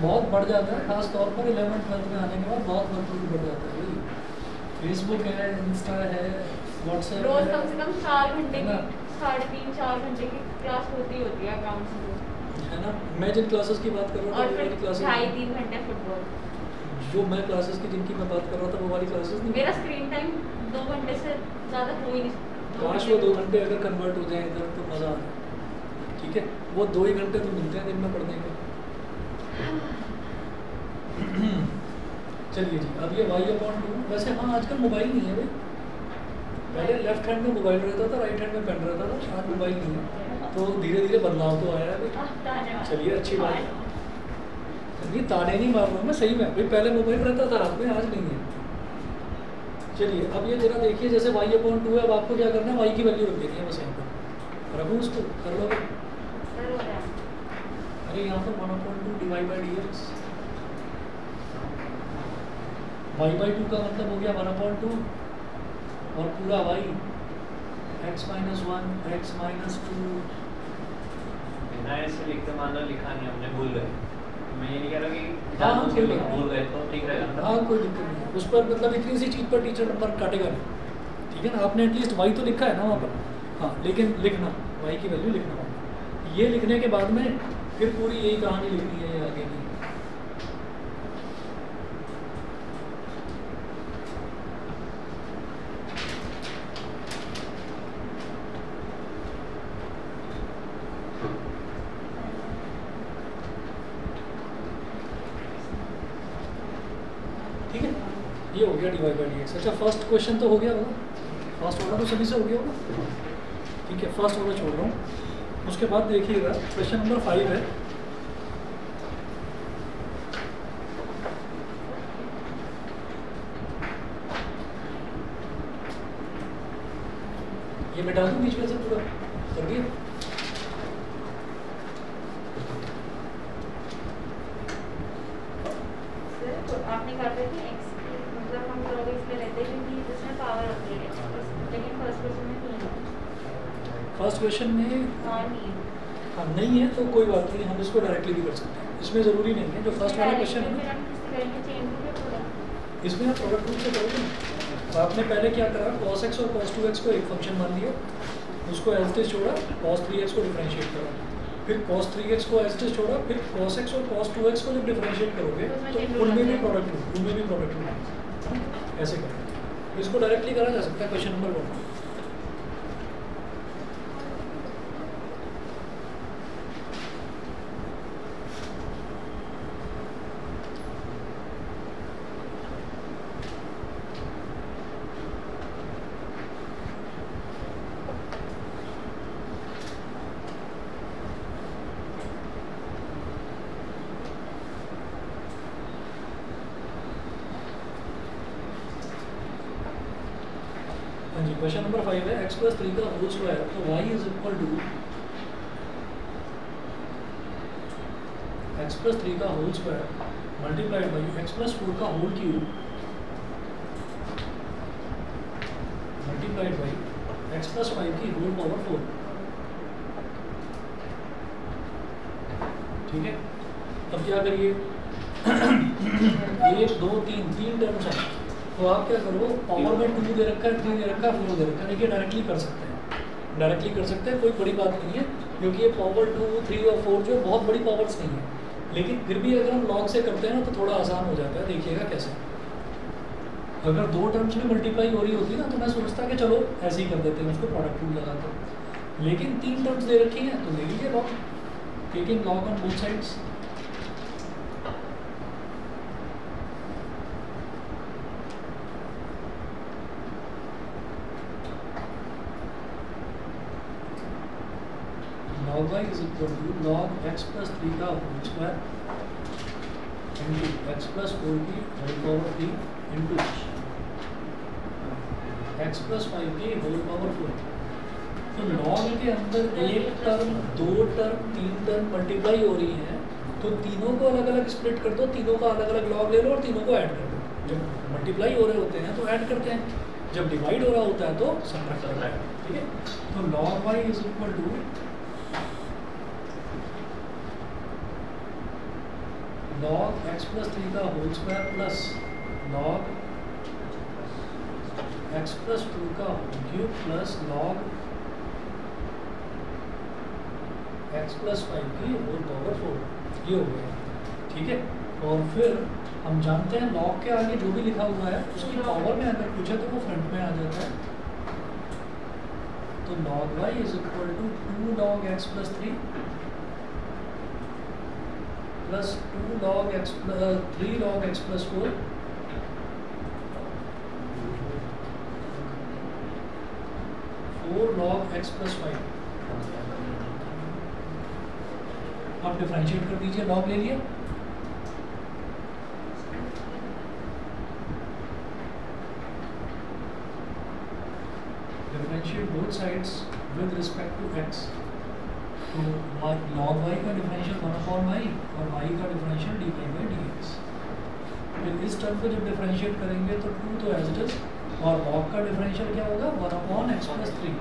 बहुत बढ़ जाता है, खास तौर पर 11th 12th में आने के बाद बहुत वर्कलोड बढ़ जाता है। फेसबुक है, इंस्टा है, व्हाट्सएप है, रोज कम से कम 4 घंटे की 3.5-4 घंटे की क्लास होती है अकाउंट्स की, है ना। मैं जिन क्लासेस की बात कर रहा था वो वाली क्लासेस 2.5-3 घंटे फुटबॉल, जो मैं क्लासेस की जिनकी मैं बात कर रहा था वो वाली क्लासेस नहीं। मेरा स्क्रीन टाइम 2 घंटे से ज़्यादा हो ही नहीं। काश वो 2 घंटे अगर कन्वर्ट हो जाए इधर तो मज़ा आ जाए। ठीक है, वो 2 ही घंटे तो मिलते हैं दिन में पढ़ने के। चलिए जी, अब ये y/2 वैसे हाँ आजकल मोबाइल नहीं है भाई, पहले लेफ्ट हैंड में मोबाइल रहता था, राइट हैंड में पेन रहता था, आज मोबाइल नहीं है, तो धीरे धीरे बदलाव तो आया है भाई। चलिए अच्छी बात है, चलिए ताने नहीं मार रहा हूँ मैं, सही में भाई पहले मोबाइल रहता था हाथ में, आज नहीं है। चलिए अब ये जरा देखिए, जैसे y/2 है, अब आपको क्या करना है, y की वैल्यू रख देनी है बस यहाँ पर, रखूँ उसको, कर लो। अरे यहाँ पर 1/2 डिवाइड बाई dx, y/2 का मतलब हो गया 1/2 और पूरा y x minus 1 x minus 2। ऐसे लिखते मान लो लिखा नहीं हमने, भूल गए, मैं ये नहीं कह रहा कि हाँ भूल गए तो ठीक रहेगा। हाँ कोई दिक्कत नहीं है उस पर, मतलब इतनी सी चीज़ पर टीचर नंबर काटेगा नहीं, ठीक है ना। आपने एटलीस्ट y तो लिखा है ना वहाँ पर, हाँ लेकिन लिखना y की वैल्यू लिखना, ये लिखने के बाद में फिर पूरी यही कहानी लिखनी है आगे की। ठीक है, ये हो गया डिवाइड बाई dx। अच्छा फर्स्ट क्वेश्चन तो हो गया होगा, फर्स्ट वाला तो सभी से हो गया होगा। ठीक है, फर्स्ट वाला छोड़ रहा हूँ। उसके बाद देखिएगा क्वेश्चन नंबर 5 है। ये मिटा दूँ बीच में से पूरा कर दिया। आपने कहा था कि x मतलब हम लोग इसमें लेते हैं कि जिसमें पावर होती है x, लेकिन फर्स्ट क्वेश्चन में नहीं है। फर्स्ट क्वेश्चन में हाँ नहीं है। हाँ नहीं है तो कोई बात नहीं, हम इसको डायरेक्टली भी कर सकते हैं, इसमें ज़रूरी नहीं है। जो फर्स्ट वाला क्वेश्चन है ना, फिर हम किससे करेंगे, चेन रूल या प्रोडक्ट? इसमें आप प्रोडक्ट रूल से करोगे ना। तो आपने पहले क्या करा, cos x और cos 2x को एक फंक्शन मान लिया, उसको एज इट इज छोड़ा, cos 3x को डिफरेंशिएट करा, फिर cos 3x को एज इट इज छोड़ा, फिर cos x और cos 2x को जब डिफरेंशिएट करोगे तो उनमें भी प्रोडक्ट रूल, उनमें भी प्रोडक्ट रूल ऐसे करें। इसको डायरेक्टली करा जा सकता है क्वेश्चन नंबर 1। हाँ जी, क्वेश्चन नंबर 5 है x + 3 का होल स्क्वायर, तो y is equal to x + 3 का whole square multiplied by x + 4 का whole cube multiplied by x + 5 की होल पावर 4। ठीक है, अब क्या करिए 1 2 3 टर्म्स हैं, तो आप क्या करो, पावर में 2 दे रखा है, 3 दे रखा है, 4 दे रखा है, देखिए डायरेक्टली कर सकते हैं, डायरेक्टली कर सकते हैं, कोई बड़ी बात नहीं है, क्योंकि ये पावर 2 3 और 4 जो बहुत बड़ी पावर्स नहीं है, लेकिन फिर भी अगर हम लॉग से करते हैं ना तो थोड़ा आसान हो जाता है। देखिएगा कैसे, अगर 2 टर्म्स में मल्टीप्लाई हो रही होती ना तो मैं सोचता कि चलो ऐसे ही कर देते हैं, उसको प्रोडक्ट रूल लगाते हैं, लेकिन 3 टर्म्स दे रखी हैं तो ले लीजिए log, taking log on both sides. log y is equal to log x + 3 का होल स्क्वायर इंटू x + 4 की होल पावर 3 इंटू x + 5 की होल पावर 4। तो log के अंदर एक टर्म 2 टर्म 3 टर्म मल्टीप्लाई हो रही है, तो तीनों को अलग अलग स्प्लिट कर दो, तीनों का अलग अलग log ले लो और तीनों को ऐड कर दो। जब मल्टीप्लाई हो रहे होते हैं तो ऐड करते हैं, जब डिवाइड हो रहा होता है तो सबट्रैक्ट करते हैं। ठीक है, तो log y is equal to log x + 3 का whole square plus log x + 2 का whole cube plus log x + 5 की होल पावर 4, ये हो गया। ठीक है, और फिर हम जानते हैं log के आगे जो भी लिखा हुआ है उसकी पावर में अगर पूछे तो वो फ्रंट में आ जाता है। तो log y is equal to 2 log x + 3 plus 2 log x + 3 log x + 4 4 log x + 5। आप डिफरेंशिएट कर दीजिए, log ले लिया, differentiate both sides with respect to x। तो log y का डिफरेंशियल 1/y और y का डिफरेंशियल dy/dx। फिर इस टर्म को जब डिफरेंशिएट करेंगे तो 2 तो एज इट इज, और log का डिफरेंशियल क्या होगा 1/x + 3,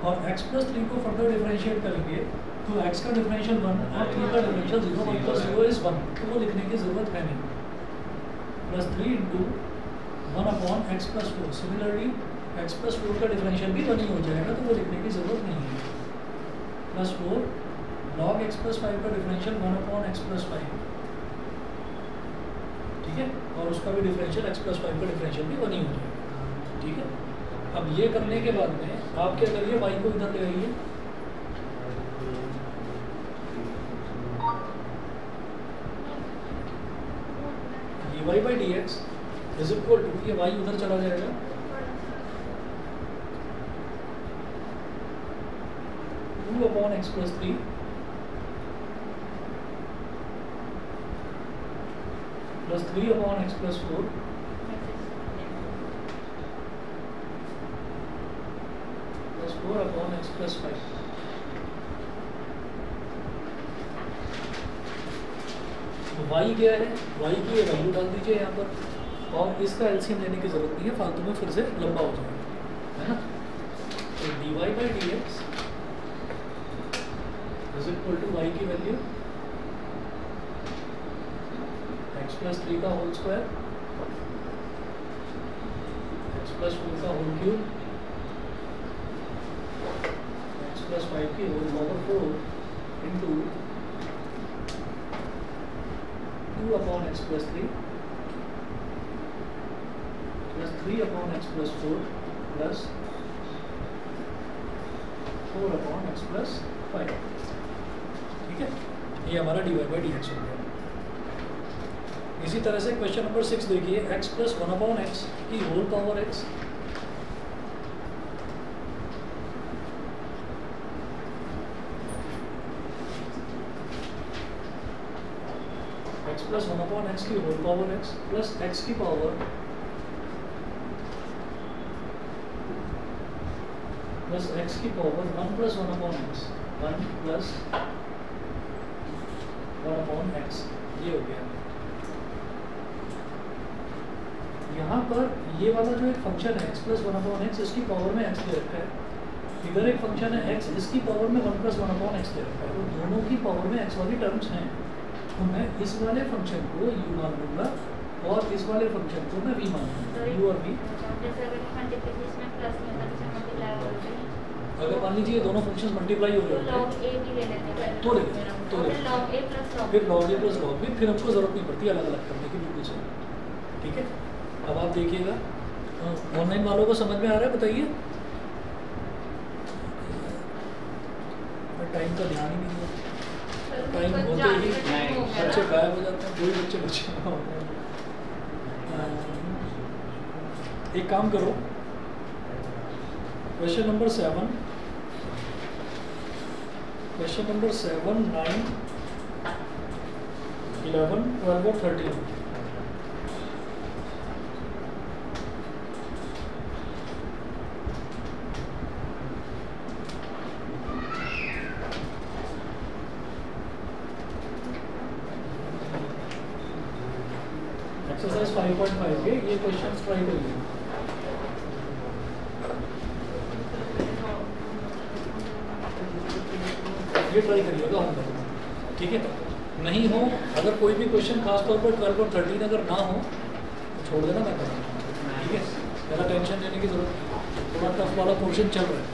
और x + 3 को फर्दर डिफरेंशिएट करेंगे तो x का डिफरेंशियल 1 और 3 का डिफरेंशियल 0, 1 + 0 इज 1, तो वो लिखने की ज़रूरत है नहीं, +3 × 1/x + 4। सिमिलरली x + 4 का डिफरेंशियल भी 1 ही हो जाएगा, तो वो लिखने की ज़रूरत नहीं है, +4 log x + 5 का डिफरेंशियल 1/x + 5। ठीक है, और उसका भी डिफरेंशियल x + 5 का डिफरेंशियल भी 1 ही हो जाएगा। ठीक है, अब ये करने के बाद में आप क्या करिए, y को इधर ले आइए, dy/dx इज इक्वल टू, ये y उधर चला जाएगा, 2/x plus 3 plus 3/x plus 4 plus 4/x plus 5. y क्या है? y की वैल्यू डाल दीजिए यहाँ पर, और इसका एलसीएम लेने की जरूरत नहीं है, फालतू में फिर से लंबा हो जाएगा, है ना। तो dy/dx is equal to y की वैल्यू x plus 3 का होल स्क्वायर x plus 4 का होल क्यूब x plus 5 की whole power 4 into 2/x plus 3 plus 3/x plus 4 plus 4/x plus 5। ठीक है, ये हमारा dy/dx हो गया। इसी तरह से क्वेश्चन नंबर 6 देखिए, x plus 1/x की whole power x x plus 1/x की whole power x plus x की पावर प्लस x की पावर 1 plus 1/x 1 plus 1/x, ये हो गया। यहाँ पर ये वाला जो एक फंक्शन है x plus 1/x, इसकी पावर में x दे रखा है, इधर एक फंक्शन है x, इसकी पावर में 1 plus 1/x दे रखा है, तो दोनों की पावर में x वाली टर्म्स हैं, तो मैं इस वाले फंक्शन को u मान लूँगा और इस वाले फंक्शन को मैं v मान लूँगा, u और v। अगर मान लीजिए दोनों फंक्शंस मल्टीप्लाई हो रहे हैं तो ले फिर log a plus log b, फिर हमको जरूरत नहीं पड़ती अलग अलग करने की, बिल्कुल सही। ठीक है, अब आप देखिएगा, ऑनलाइन वालों को समझ में आ रहा है, बताइए। टाइम का ध्यान ही नहीं दिया, टाइम होते ही बच्चे गायब हो जाते हैं, कोई बच्चे बच्चे ना होते हैं। एक काम करो, क्वेश्चन नंबर 7, 9, 11, 12 और 13। एक्सरसाइज 5.5 के ये क्वेश्चंस ट्राई करिए। ये ट्राई करिएगा हम लोग, ठीक है। नहीं हो, अगर कोई भी क्वेश्चन खासतौर पर 12 और 13 अगर ना हो तो छोड़ देना, मैं करूँगा, ठीक है। ज़्यादा टेंशन लेने की जरूरत नहीं, थोड़ा टफ वाला पोर्शन चल रहा है।